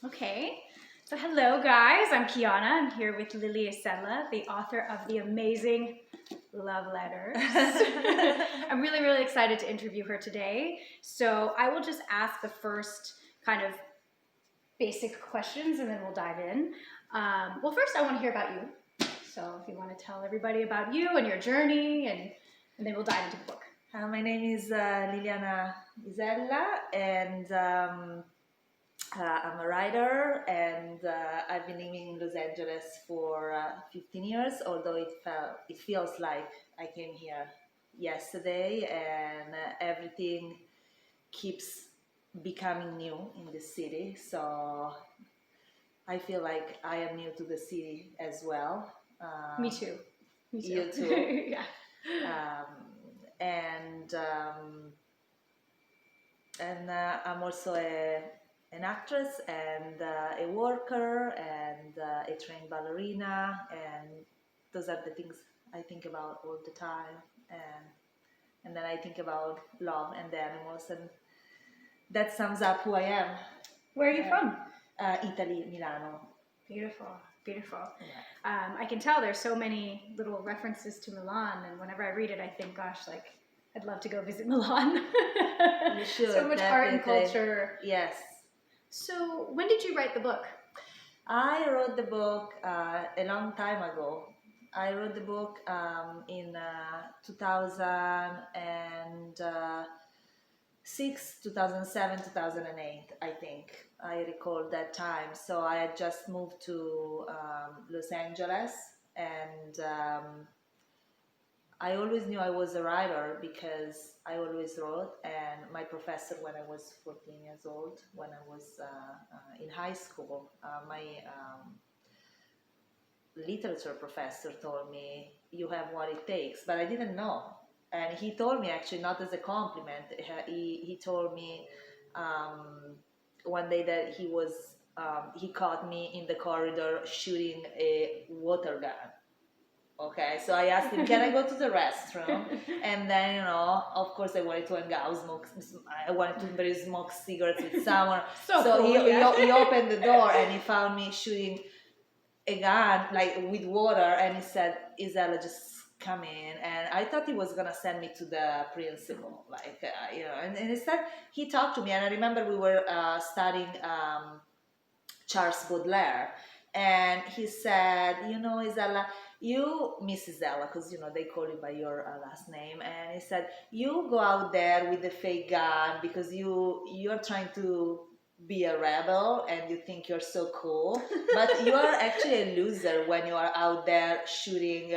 Okay, so hello guys, I'm Kiana. I'm here with Liliana Isella, the author of the amazing Love Letters. I'm really excited to interview her today. So I will just ask the first kind of basic questions and then we'll dive in. Well, first I want to hear about you. So if you want to tell everybody about you and your journey and then we'll dive into the book. My name is Liliana Isella, and I'm a writer, and I've been living in Los Angeles for 15 years, although it feels like I came here yesterday, and everything keeps becoming new in the city, so I feel like I am new to the city as well. Me too. You too. Yeah. And I'm also an actress and a worker and a trained ballerina, and those are the things I think about all the time. And then I think about love and the animals, and that sums up who I am. Where are you from? Italy, Milano. Beautiful. Yeah. I can tell there's so many little references to Milan, and whenever I read it, I think, gosh, like, I'd love to go visit Milan. You should. So much definitely. art and culture. Yes. So when did you write the book? I wrote the book a long time ago. I wrote the book in 2006, 2007, 2008, I think. I recall that time. So I had just moved to Los Angeles, and I always knew I was a writer because I always wrote, and my professor when I was 14 years old, when I was in high school, my literature professor told me, you have what it takes, but I didn't know. And he told me, actually not as a compliment, he told me one day that he caught me in the corridor shooting a water gun. Okay, so I asked him, can I go to the restroom? And then, of course I wanted to hang out, I wanted to very smoke cigarettes with someone. So cool, he opened the door and he found me shooting a gun, like with water, and he said, Isella, just come in. And I thought he was gonna send me to the principal, like, and instead he talked to me, and I remember we were studying Charles Baudelaire, and he said, Isella, you, Miss Isella, because they call you by your last name, and he said, you go out there with the fake gun because you're trying to be a rebel and you think you're so cool, but you are actually a loser when you are out there shooting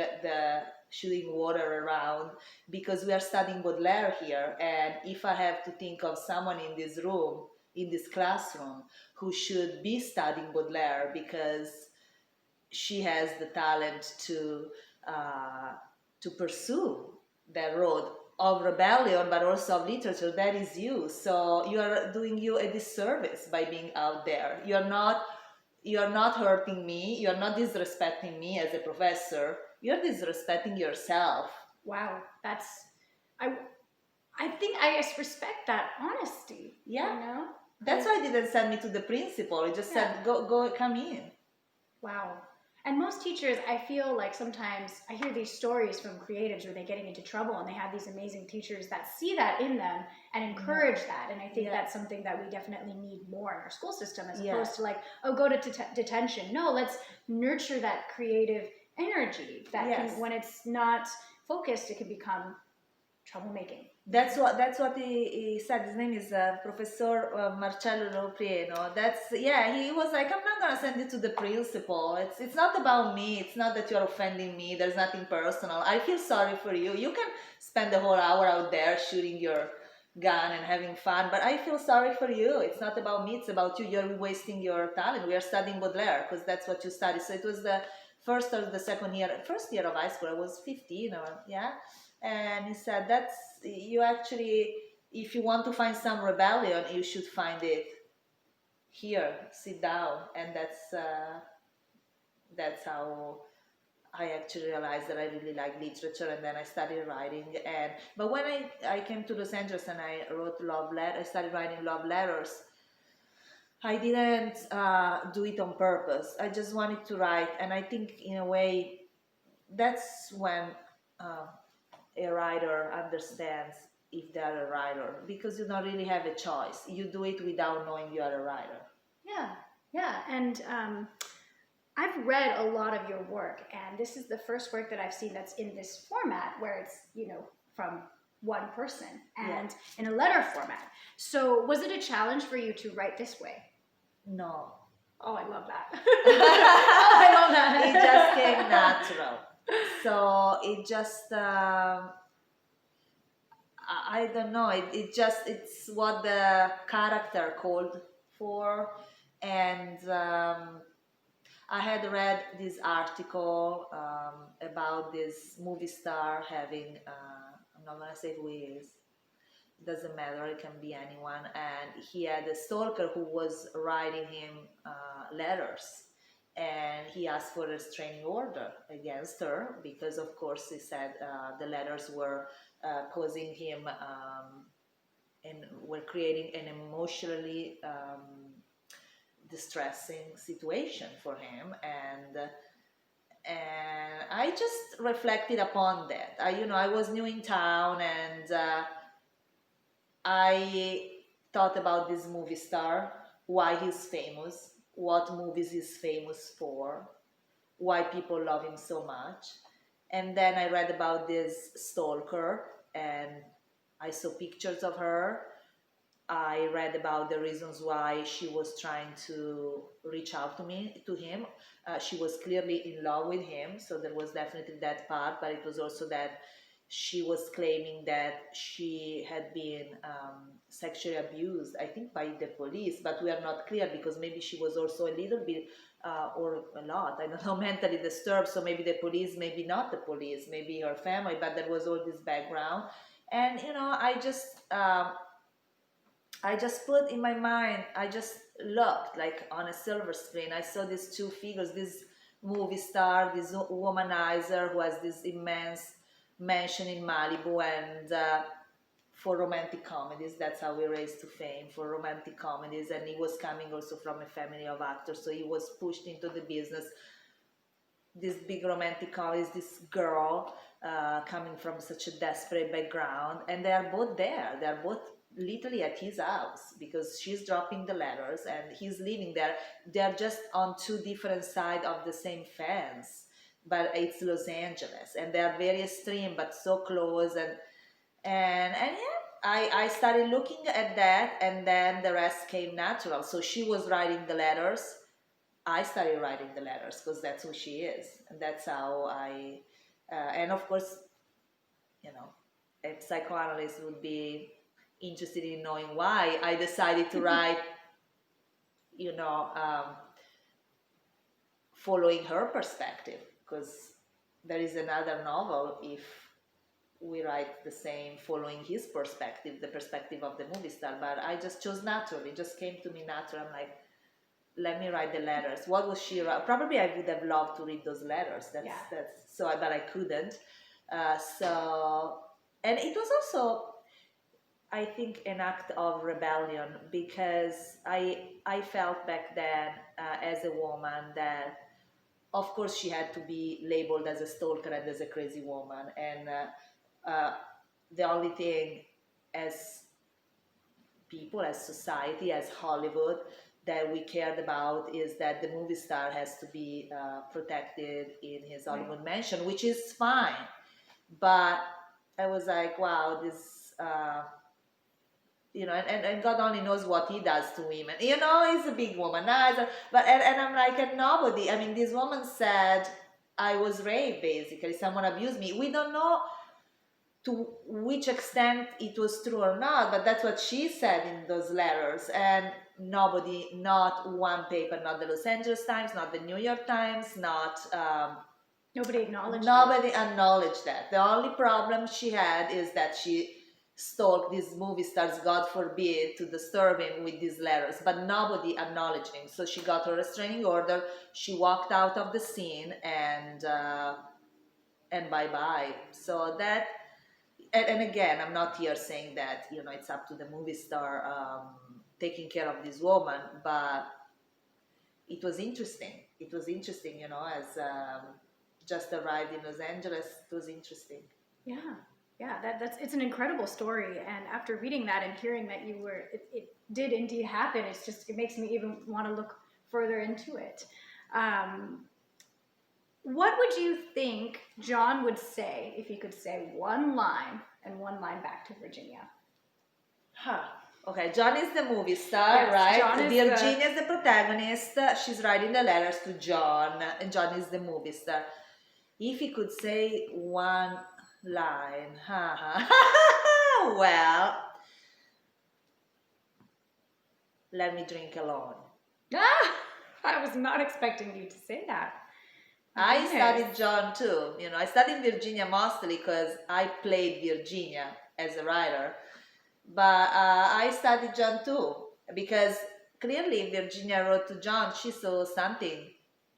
water around, because we are studying Baudelaire here, and if I have to think of someone in this room, in this classroom, who should be studying Baudelaire because she has the talent to pursue that road of rebellion, but also of literature, that is you. So you are doing you a disservice by being out there. You're not hurting me. You're not disrespecting me as a professor. You're disrespecting yourself. Wow, I think I respect that honesty. Yeah. That's why he didn't send me to the principal. He just said, go, come in. Wow. And most teachers, I feel like sometimes I hear these stories from creatives where they're getting into trouble and they have these amazing teachers that see that in them and encourage that. And I think that's something that we definitely need more in our school system, as opposed to like, oh, go to detention. No, let's nurture that creative energy that can, when it's not focused, it can become troublemaking. That's what he said. His name is Professor Marcello Loprieno. He was like, I'm not gonna send you to the principal. It's not about me. It's not that you're offending me. There's nothing personal. I feel sorry for you. You can spend the whole hour out there shooting your gun and having fun, but I feel sorry for you. It's not about me. It's about you. You're wasting your talent. We are studying Baudelaire because that's what you study. So it was the first or the first year of high school. I was 15 and he said, you actually, if you want to find some rebellion, you should find it here, sit down. And that's how I actually realized that I really like literature, and then I started writing. But when I came to Los Angeles and I wrote I started writing love letters, I didn't do it on purpose. I just wanted to write, and I think in a way that's when uh, a writer understands if they are a writer, because you don't really have a choice. You do it without knowing you are a writer. Yeah, yeah. And I've read a lot of your work, and this is the first work that I've seen that's in this format where it's, from one person and in a letter format. So was it a challenge for you to write this way? No. Oh, I love that. Oh, I love that. It just came natural. So it just, I don't know, it's what the character called for. And I had read this article about this movie star having, I'm not gonna say who he is, doesn't matter, it can be anyone, and he had a stalker who was writing him letters, and he asked for a restraining order against her because, of course, he said the letters were causing him and were creating an emotionally distressing situation for him. And I just reflected upon that. I was new in town, and I thought about this movie star, why he's famous, what movies he's famous for, why people love him so much. And then I read about this stalker, and I saw pictures of her. I read about the reasons why she was trying to reach out to him. She was clearly in love with him, so there was definitely that part, but it was also that she was claiming that she had been sexually abused, I think by the police, but we are not clear because maybe she was also a little bit or a lot, I don't know, mentally disturbed. So maybe the police, maybe not the police, maybe her family, but there was all this background. And I just put in my mind, I just looked like on a silver screen. I saw these two figures, this movie star, this womanizer who has this immense mansion in Malibu, and for romantic comedies, that's how we raised to fame, for romantic comedies. And he was coming also from a family of actors, so he was pushed into the business. This big romantic comedies, this girl coming from such a desperate background, and they are both there. They are both literally at his house because she's dropping the letters and he's living there. They're just on two different sides of the same fence, but it's Los Angeles, and they're very extreme but so close. And yeah, I started looking at that, and then the rest came natural. So she was writing the letters, I started writing the letters because that's who she is, and that's how and of course, a psychoanalyst would be interested in knowing why I decided to write, following her perspective, because there is another novel if we write the same following his perspective, the perspective of the movie star. But I just chose naturally, it just came to me natural. I'm like, let me write the letters. What was she write? Probably I would have loved to read those letters. But I couldn't. And it was also, I think, an act of rebellion, because I felt back then as a woman that, of course, she had to be labeled as a stalker and as a crazy woman. And the only thing, as people, as society, as Hollywood, that we cared about is that the movie star has to be protected in his Hollywood mansion, which is fine. But I was like, wow, this, and God only knows what he does to women. He's a big womanizer. But and I'm like, and nobody. I mean, this woman said I was raped. Basically, someone abused me. We don't know to which extent it was true or not, but that's what she said in those letters. And nobody, not one paper, not the Los Angeles Times, not the New York Times, not nobody acknowledged that. The only problem she had is that she stalked these movie stars, God forbid, to disturb him with these letters, but nobody acknowledged him. So she got her restraining order, she walked out of the scene, and bye-bye. So that, and again, I'm not here saying that, it's up to the movie star taking care of this woman, but it was interesting. It was interesting, you know, as just arrived in Los Angeles. It was interesting. Yeah, yeah, it's an incredible story. And after reading that and hearing that it did indeed happen, it makes me even want to look further into it. What would you think John would say if he could say one line and one line back to Virginia? Okay, John is the movie star, Yes, right? John is Virginia is the protagonist. She's writing the letters to John, and John is the movie star. If he could say one line, well, let me drink alone. I was not expecting you to say that. I studied John too. You know, I studied Virginia mostly because I played Virginia as a writer. But I studied John too because clearly Virginia wrote to John. She saw something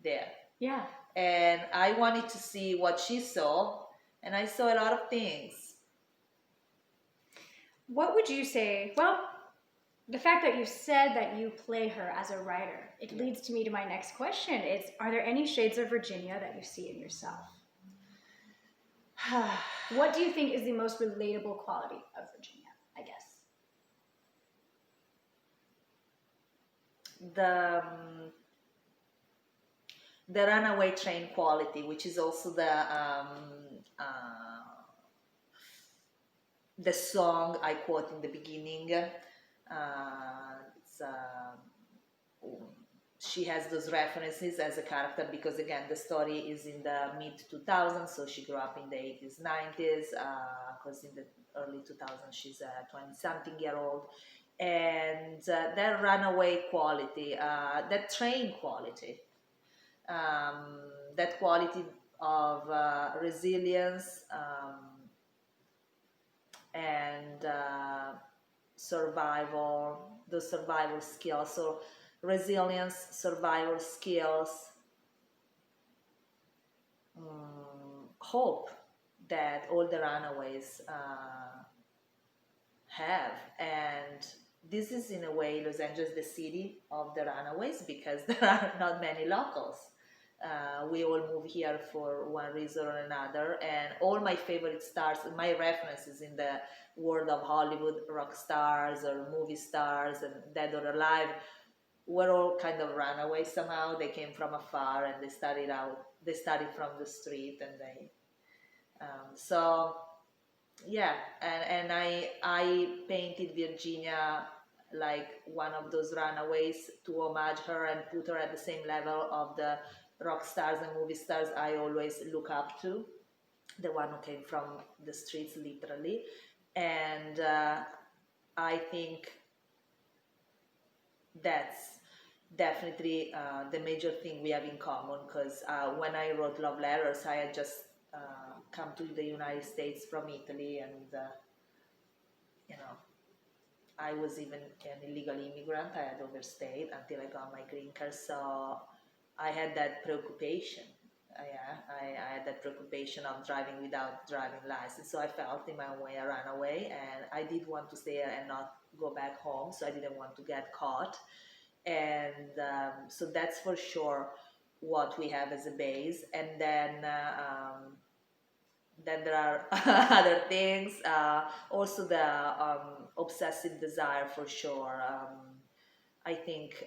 there. Yeah. And I wanted to see what she saw, and I saw a lot of things. What would you say? Well, the fact that you said that you play her as a writer, it leads to me to my next question. Are there any shades of Virginia that you see in yourself? What do you think is the most relatable quality of Virginia, I guess? The runaway train quality, which is also the song I quote in the beginning. She has those references as a character because, again, the story is in the mid 2000s, so she grew up in the 80s, 90s, because in the early 2000s she's a 20-something-year-old. And that runaway quality, that train quality, that quality of resilience and survival, the survival skills. So resilience, survival skills, hope that all the runaways have. And this is in a way Los Angeles, the city of the runaways, because there are not many locals. We all move here for one reason or another, and all my favorite stars, my references in the world of Hollywood, rock stars or movie stars and dead or alive, were all kind of runaways somehow. They came from afar and they studied from the street, and they so yeah, and I painted Virginia like one of those runaways to homage her and put her at the same level of the rock stars and movie stars I always look up to, the one who came from the streets literally. And I think that's definitely the major thing we have in common, because when I wrote love letters, I had just come to the United States from Italy, and you know, I was even an illegal immigrant. I had overstayed until I got my green card, so I had that preoccupation. I had that preoccupation of driving without driving license. So I felt in my own way a runaway, and I did want to stay and not go back home. So I didn't want to get caught. And so that's for sure what we have as a base. And then there are other things. Also the obsessive desire for sure. I think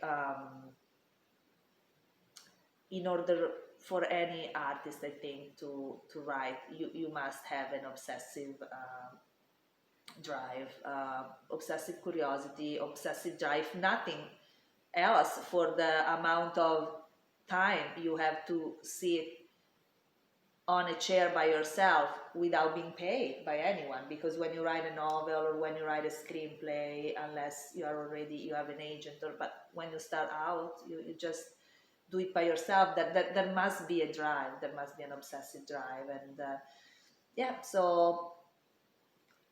in order for any artist, I think, to write, you must have an obsessive drive, obsessive curiosity, obsessive drive, nothing else, for the amount of time you have to sit on a chair by yourself without being paid by anyone. Because when you write a novel or when you write a screenplay, unless you have an agent, but when you start out, you just do it by yourself. That there must be a drive, there must be an obsessive drive. And so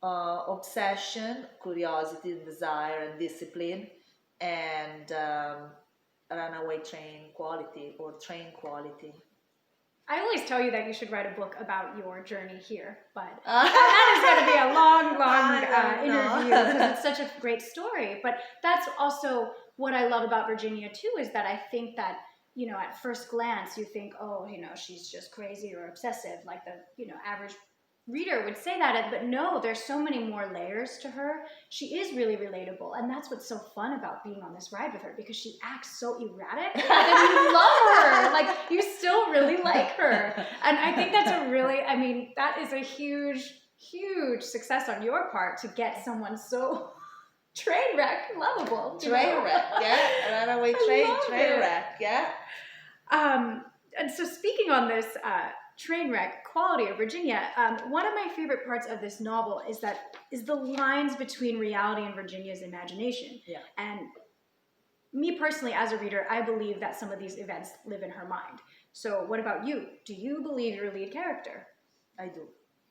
obsession, curiosity, desire, and discipline, and runaway train quality or train quality. I always tell you that you should write a book about your journey here, but that is going to be a long, interview because it's such a great story. But that's also what I love about Virginia too, is that I think that, you know, at first glance you think, oh, you know, she's just crazy or obsessive, like the, you know, average reader would say that, but no, there's so many more layers to her. She is really relatable, and that's what's so fun about being on this ride with her, because she acts so erratic and you love her, like you still really like her. And I think that's a really, I mean, that is a huge success on your part to get someone so train wreck lovable. Train wreck, yeah, runaway train wreck, yeah. And so speaking on this train wreck quality of Virginia, one of my favorite parts of this novel is the lines between reality and Virginia's imagination. Yeah. And me personally, as a reader, I believe that some of these events live in her mind. So what about you? Do you believe your lead character? I do.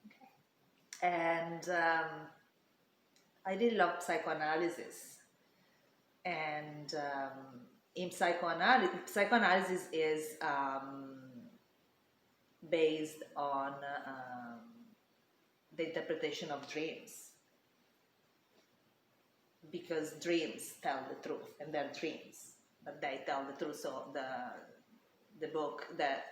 Okay. And I really love psychoanalysis. And in psychoanalysis is based on the interpretation of dreams, because dreams tell the truth, and they're dreams, but they tell the truth. So the book, that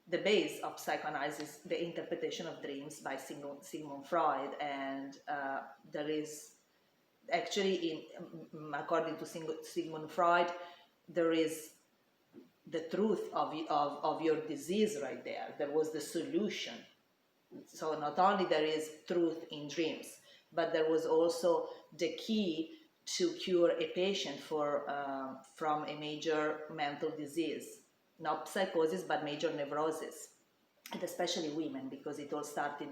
the base of psychoanalysis, the interpretation of dreams by Sigmund Freud, and there is actually, according to Sigmund Freud, there is the truth of your disease right there. There was the solution. So not only there is truth in dreams, but there was also the key to cure a patient from a major mental disease, not psychosis, but major neurosis, and especially women, because it all started,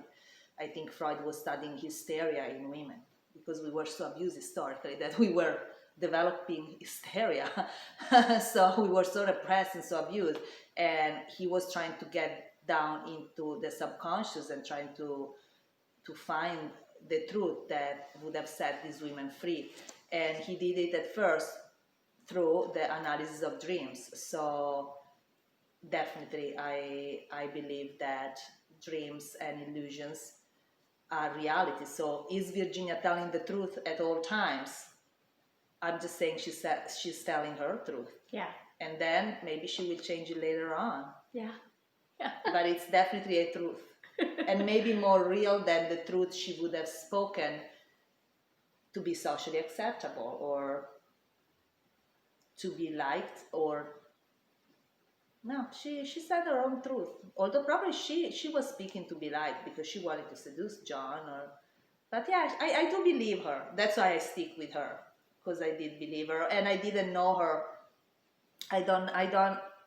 I think Freud was studying hysteria in women, because we were so abused historically that we were developing hysteria. So we were so repressed and so abused, and he was trying to get down into the subconscious and trying to find the truth that would have set these women free. And he did it at first through the analysis of dreams. So definitely I believe that dreams and illusions are reality. So is Virginia telling the truth at all times? I'm just saying she's telling her truth. Yeah. And then maybe she will change it later on. Yeah. But it's definitely a truth. And maybe more real than the truth she would have spoken to be socially acceptable or to be liked, or no, she said her own truth. Although probably she was speaking to be liked because she wanted to seduce John, but yeah, I do believe her. That's why I stick with her, because I did believe her, and I didn't know her.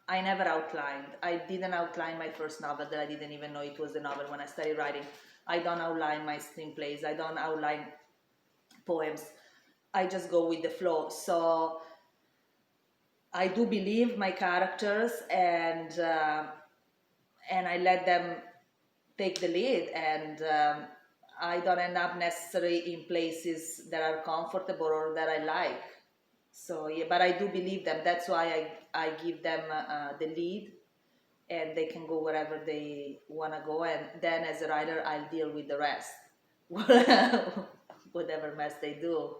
I never outlined. I didn't outline my first novel, that I didn't even know it was a novel when I started writing. I don't outline my screenplays. I don't outline poems. I just go with the flow. So I do believe my characters, and I let them take the lead, and I don't end up necessarily in places that are comfortable or that I like. So yeah, but I do believe them. That's why I give them the lead, and they can go wherever they want to go. And then as a writer, I'll deal with the rest. Whatever mess they do,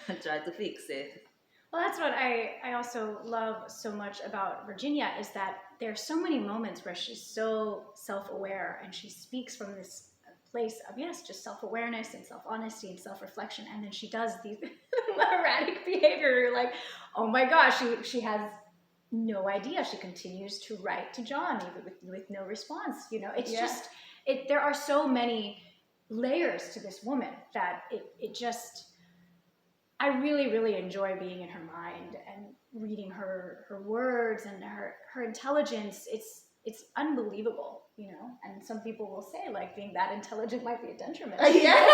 I'll try to fix it. Well, that's what I also love so much about Virginia, is that there are so many moments where she's so self-aware, and she speaks from this place of, yes, just self-awareness and self-honesty and self-reflection, and then she does these erratic behavior. You're like, oh my gosh, she has no idea. She continues to write to John even with no response. You know, it's just, there are so many layers to this woman that it just, I really, really enjoy being in her mind and reading her words and her intelligence. It's unbelievable, you know. And some people will say, like, being that intelligent might be a detriment. Yeah.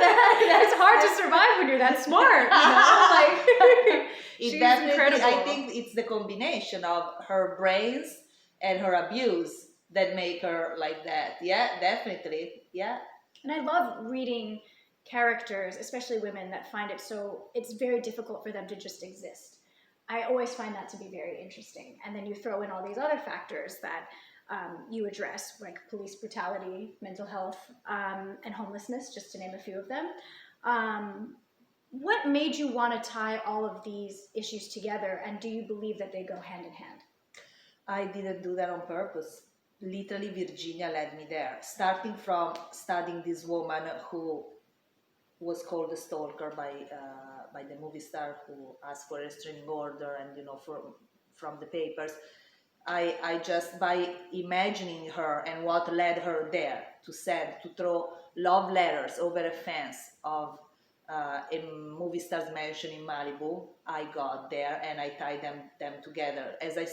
It's hard to survive when you're that smart, you know? Like, she's incredible. I think it's the combination of her brains and her abuse that make her like that. Yeah, definitely. Yeah. And I love reading characters, especially women, that find it's very difficult for them to just exist. I always find that to be very interesting. And then you throw in all these other factors that you address, like police brutality, mental health, and homelessness, just to name a few of them. What made you want to tie all of these issues together, and do you believe that they go hand in hand? I didn't do that on purpose. Literally, Virginia led me there, starting from studying this woman who was called a stalker by the movie star who asked for a restraining order, and from the papers. I just, by imagining her and what led her there to throw love letters over a fence of a movie star's mansion in Malibu, I got there and I tied them together. As I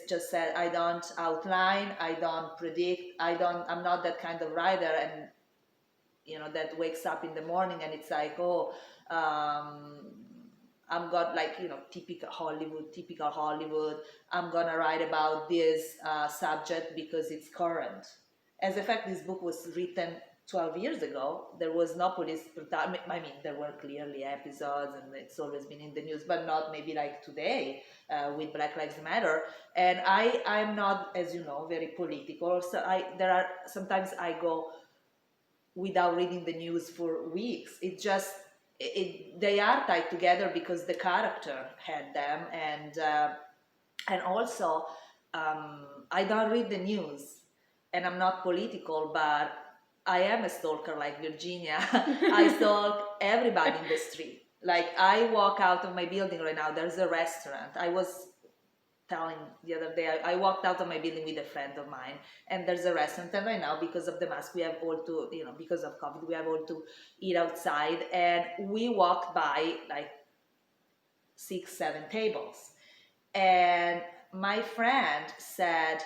just said, I don't outline, I don't predict, I'm not that kind of writer, and that wakes up in the morning and it's like, I'm got like, typical Hollywood. I'm gonna write about this subject because it's current. As a fact, this book was written 12 years ago. There was no police brutality. I mean, there were clearly episodes, and it's always been in the news, but not maybe like today with Black Lives Matter. And I'm not, as you know, very political. So sometimes I go without reading the news for weeks. They are tied together because the character had them, and also I don't read the news, and I'm not political, but I am a stalker like Virginia. I stalk everybody in the street. Like, I walk out of my building right now, there's a restaurant. I was telling the other day, I walked out of my building with a friend of mine, and there's a restaurant, and right now, because of the mask, we have all to, because of COVID, we have all to eat outside, and we walked by like 6-7 tables, and my friend said,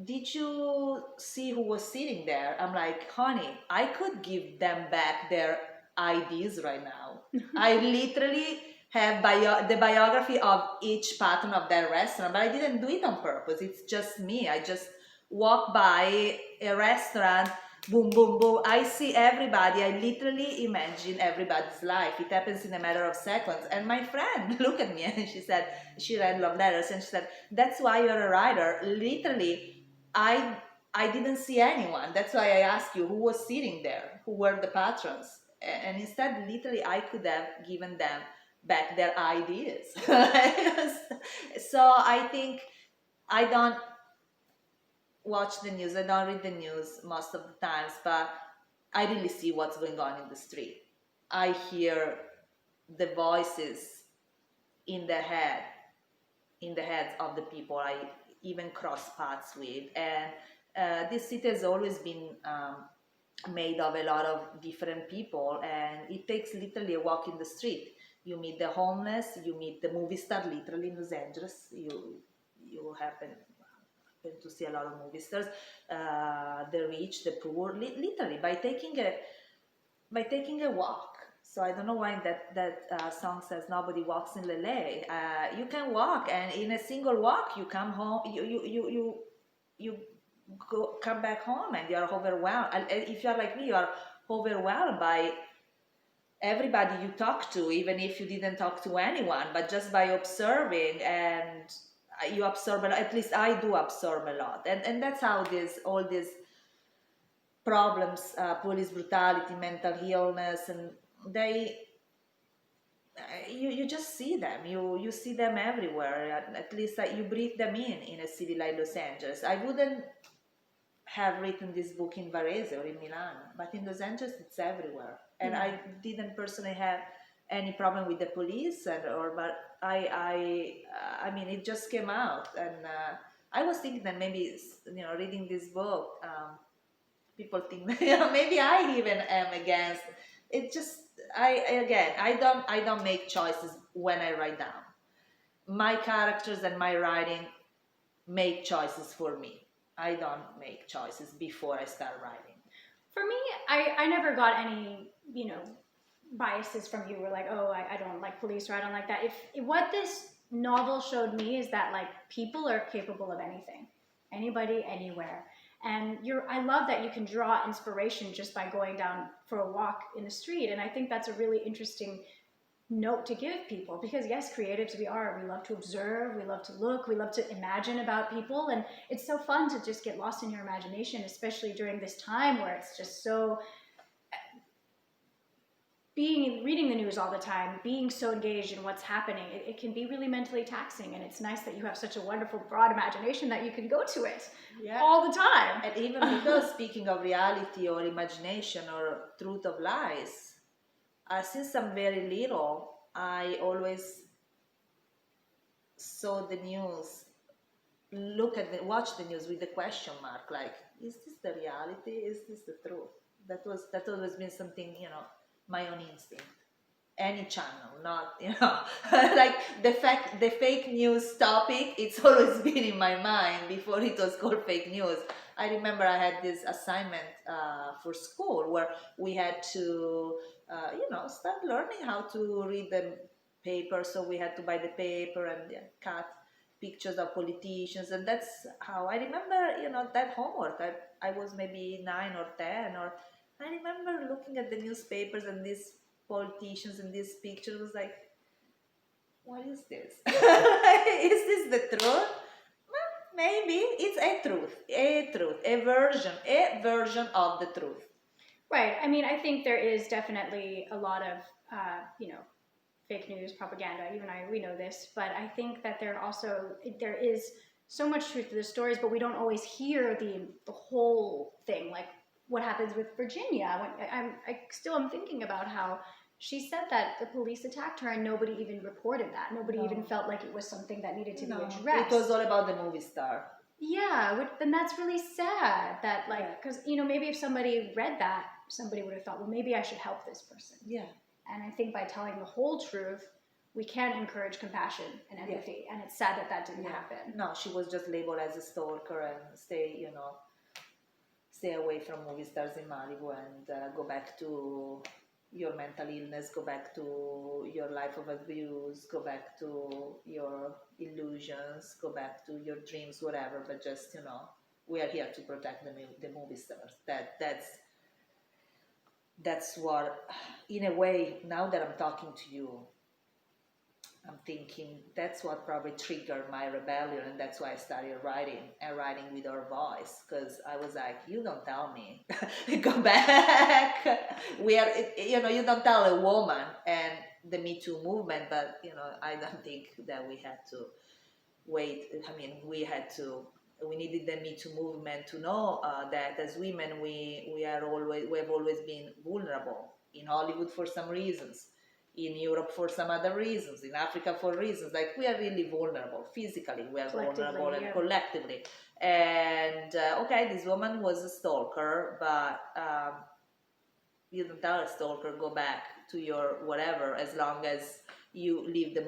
did you see who was sitting there? I'm like, honey, I could give them back their IDs right now. I literally have the biography of each patron of that restaurant, but I didn't do it on purpose. It's just me. I just walk by a restaurant, boom, boom, boom. I see everybody. I literally imagine everybody's life. It happens in a matter of seconds. And my friend looked at me and she said, she read love letters, and she said, that's why you're a writer. Literally, I didn't see anyone. That's why I asked you who was sitting there, who were the patrons. And instead, literally, I could have given them back their ideas. So I think I don't watch the news, I don't read the news most of the times, but I really see what's going on in the street. I hear the voices in the heads of the people I even cross paths with. And this city has always been made of a lot of different people, and it takes literally a walk in the street. You meet the homeless, you meet the movie star, literally in Los Angeles. You happen to see a lot of movie stars, the rich, the poor, literally by taking a walk. So I don't know why that song says nobody walks in LA. You can walk, and in a single walk, you come home. You come back home, and you are overwhelmed. And if you are like me, you are overwhelmed by everybody you talk to, even if you didn't talk to anyone, but just by observing, and you absorb a lot. At least I do absorb a lot, and that's how all these problems, police brutality, mental illness, and you just see them. You see them everywhere. At least you breathe them in a city like Los Angeles. I wouldn't have written this book in Varese or in Milan, but in Los Angeles it's everywhere. And I didn't personally have any problem with the police, but I mean, it just came out, and I was thinking that maybe reading this book, people think that maybe I even am against it. Just I don't make choices when I write down. My characters and my writing make choices for me. I don't make choices before I start writing. For me, I never got any, biases from you. Were like, oh, I don't like police, or I don't like that. If what this novel showed me is that, like, people are capable of anything, anybody, anywhere. And I love that you can draw inspiration just by going down for a walk in the street. And I think that's a really interesting note to give people, because yes, creatives we are, we love to observe, we love to look, we love to imagine about people, and it's so fun to just get lost in your imagination, especially during this time where it's just so reading the news all the time, being so engaged in what's happening, it can be really mentally taxing, and it's nice that you have such a wonderful broad imagination that you can go to it all the time. And even because speaking of reality or imagination or truth of lies, since I'm very little, I always saw the news, watch the news with the question mark, like, is this the reality? Is this the truth? That always been something, my own instinct. Any channel, not like the fake news topic. It's always been in my mind before it was called fake news. I remember I had this assignment for school where we had to, start learning how to read the paper. So we had to buy the paper and cut pictures of politicians, and that's how I remember, that homework. I was maybe 9 or 10, or I remember looking at the newspapers and these politicians in this picture was like, what is this? Is this the truth? Well, maybe it's a version of the truth. Right. I mean, I think there is definitely a lot of, fake news propaganda. You and I, we know this, but I think that there is so much truth to the stories, but we don't always hear the whole thing. Like what happens with Virginia. I still am thinking about how she said that the police attacked her and nobody even reported that. Nobody even felt like it was something that needed to be addressed. It was all about the movie star. Yeah, then that's really sad that, like, because, maybe if somebody read that, somebody would have thought, well, maybe I should help this person. Yeah. And I think by telling the whole truth, we can encourage compassion and empathy. And it's sad that didn't happen. No, she was just labeled as a stalker and stay away from movie stars in Malibu and go back to your mental illness, go back to your life of abuse, go back to your illusions, go back to your dreams, whatever. But just, we are here to protect the movie stars. That's what, in a way, now that I'm talking to you, I'm thinking that's what probably triggered my rebellion, and that's why I started writing with her voice, because I was like, you don't tell me, go back. You don't tell a woman, and the Me Too movement, but I don't think that we had to wait. I mean, we needed the Me Too movement to know that as women we have always been vulnerable in Hollywood for some reasons, in Europe for some other reasons, in Africa for reasons. Like, we are really vulnerable physically, we are vulnerable and collectively. And okay, this woman was a stalker, but you don't tell a stalker, go back to your whatever, as long as you leave the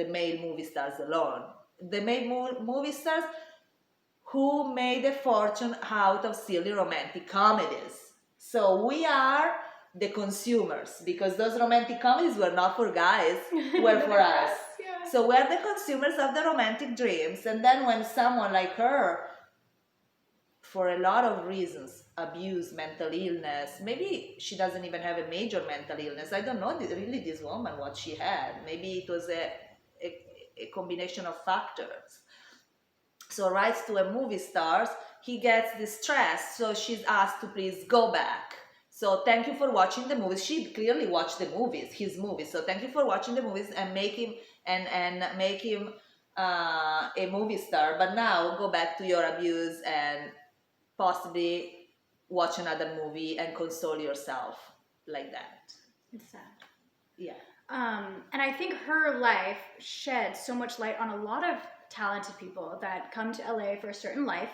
male movie stars alone. The male movie stars who made a fortune out of silly romantic comedies. So we are the consumers, because those romantic comedies were not for guys, were for us. Yeah. So we're the consumers of the romantic dreams. And then when someone like her, for a lot of reasons, abuse, mental illness, maybe she doesn't even have a major mental illness. I don't know really this woman what she had. Maybe it was a combination of factors. So writes to a movie stars, he gets distressed, so she's asked to please go back. So thank you for watching the movies. She clearly watched the movies, his movies. So thank you for watching the movies and make him a movie star. But now go back to your abuse and possibly watch another movie and console yourself like that. It's sad. Yeah. And I think her life shed so much light on a lot of talented people that come to LA for a certain life,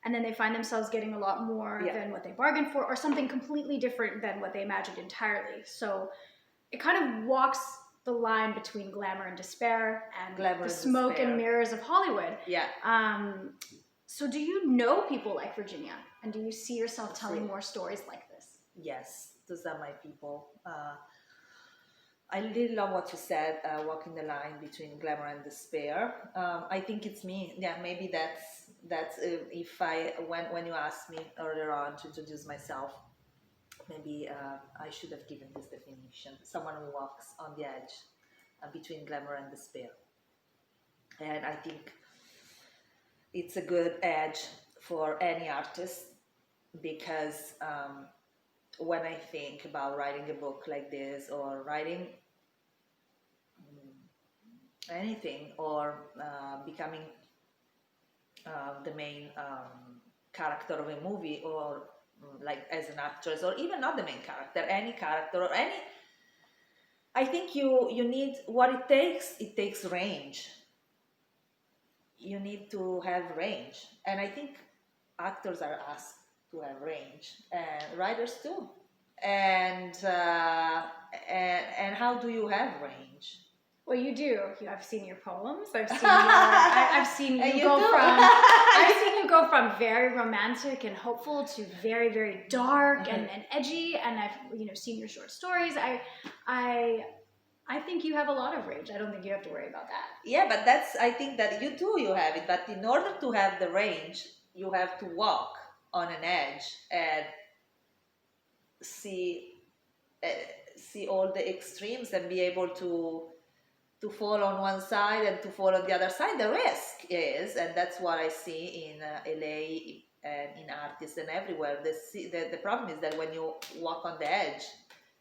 and then they find themselves getting a lot more than what they bargained for, or something completely different than what they imagined entirely. So it kind of walks the line between glamour and despair, and the smoke and mirrors of Hollywood. Yeah. So do you know people like Virginia? And do you see yourself telling more stories like this? Yes, those are my people. I really love what you said, walking the line between glamour and despair. I think it's me. Yeah, maybe that's when you asked me earlier on to introduce myself, maybe I should have given this definition: someone who walks on the edge between glamour and despair. And I think it's a good edge for any artist, because when I think about writing a book like this, or writing anything, or becoming the main character of a movie, or like as an actress, or even not the main character, any character, or any, I think you need what it takes range. You need to have range, and I think actors are asked to have range, and writers too. And how do you have range? Well, you do. I've seen your poems. I've seen you go from I've seen you go from very romantic and hopeful to very, very dark and edgy. And I've seen your short stories. I think you have a lot of range. I don't think you have to worry about that. Yeah, but I think that you have it. But in order to have the range, you have to walk on an edge and see all the extremes, and be able to fall on one side and to fall on the other side. The risk is, and that's what I see in LA and in artists and everywhere. The problem is that when you walk on the edge,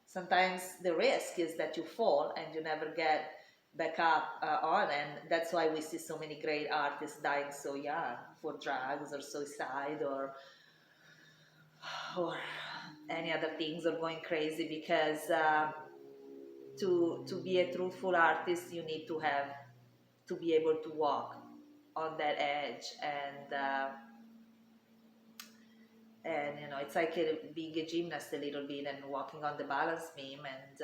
sometimes the risk is that you fall and you never get back up on, and that's why we see so many great artists dying so young for drugs or suicide or any other things, or going crazy, because to be a truthful artist, you need to be able to walk on that edge, and it's like being a gymnast a little bit, and walking on the balance beam, and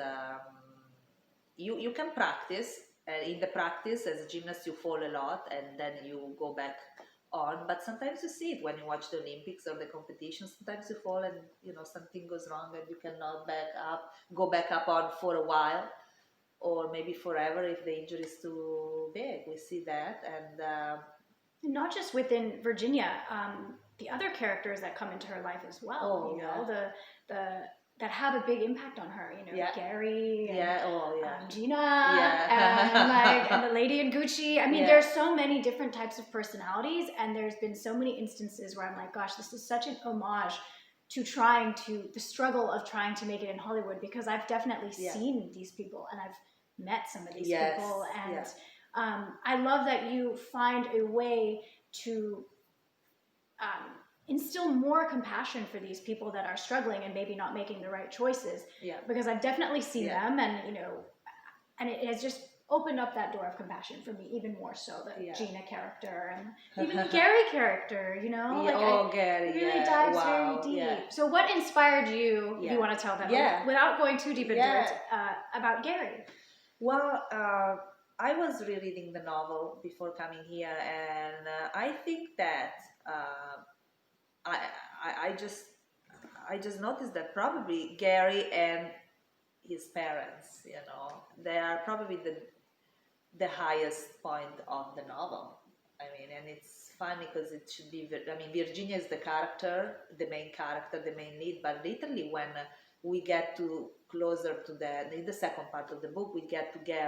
you can practice, and in the practice as a gymnast you fall a lot, and then you go back on. But sometimes you see it when you watch the Olympics or the competition. Sometimes you fall and something goes wrong, and you cannot go back up on for a while, or maybe forever if the injury is too big. We see that. And not just within Virginia, the other characters that come into her life as well. That have a big impact on her. Gary. And Gina. And the lady in Gucci. I mean, there's so many different types of personalities, and there's been so many instances where I'm like, gosh, this is such an homage to the struggle of trying to make it in Hollywood, because I've definitely seen these people, and I've met some of these people, and I love that you find a way to instill more compassion for these people that are struggling and maybe not making the right choices. Because I've definitely seen them, and and it has just opened up that door of compassion for me even more so. The Gina character, and even the Gary character, Gary, really dives very deep. So what inspired you, if you want to tell them, without going too deep into it, about Gary? Well, I was rereading the novel before coming here, and I think that I just noticed that probably Gary and his parents, they are probably the highest point of the novel. I mean, and it's funny because it should be, Virginia is the main character, the main lead, but literally when we get closer to in the second part of the book, we get to Gary.